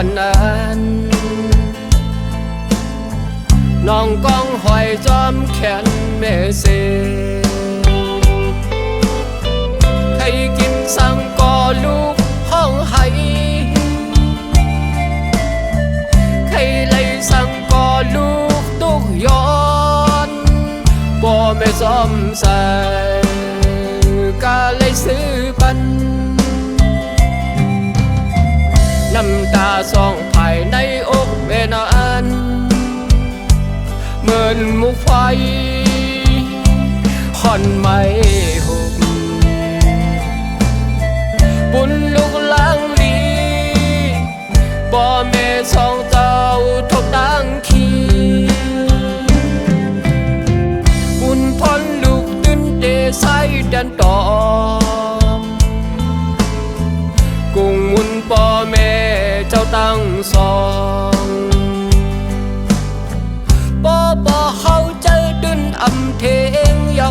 วันนั้นน้องก้องหอยจอมแขนเมเซให้กินสั่งก่อลูกห้องไห้ให้ไล่สั่งก่อลูกตุกย้อนบ่ไม่ซ้อมใส่กาเลยซื้อปันน้ำตาส่องภายในอกแม่นานเหมือนมุกไฟค่อนไม่หุบบุญลูกล้างลีบ่แม่สองเจ้าทบตั้งขีบุญพรลูกตื่นเดใส่ดันตอมกุ้งมุนป่อแม่เจ้าตั้งสองบ่เขาเจอดึนอำเทงเยา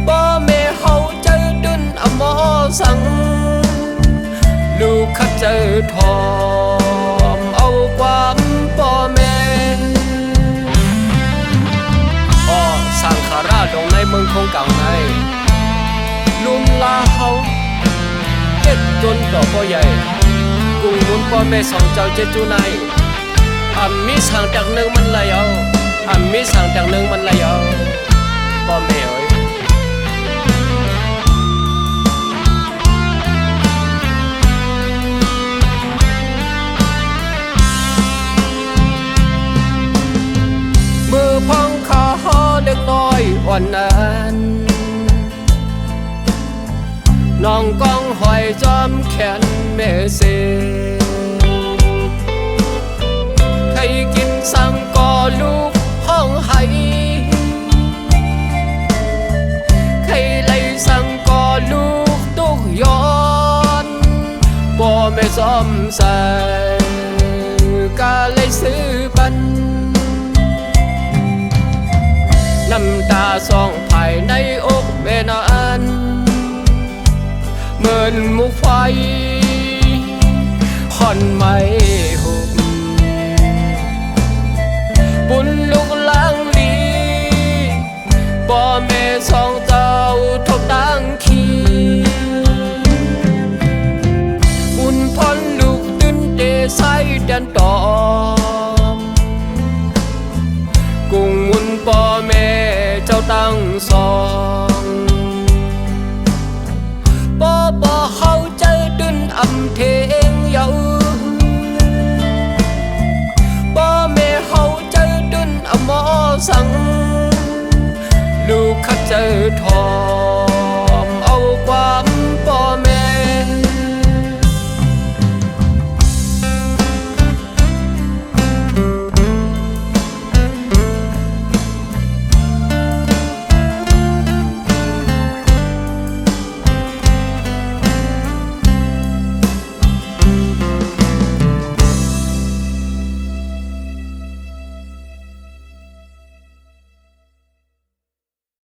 บ่แม่เขาเจอดึนอำหมอสังลูกขัดเจอทอมเอาความป่อแม่สังขาราดงในเมืองคงเก่าในลุมลาเขาเจ็ดจนต่อพ่อใหญ่กุ้งมุนป่อแม่สองเจ้าเจ็ดจูในมีสั่งจากหนึ่งมันเลยเอามีสั่งจากหนึ่งมันเลยเอาพ่อแม่เอ้ยมือพองขาเล็กน้อยอ่อนนั้นน้องก้องหอยจอมแขนเมเซให้กินสั่งก่อลูกห้องไห้ให้ไล่สั่งก่อลูกตุกย้อนบ่ไม่ซ้อมใส่กาเลยซื้อปันน้ำตาส่องภายในอกแม่นานเหมือนมุกไฟค่อนไม่หุบบุญลูกล้างลีบ่แม่สอง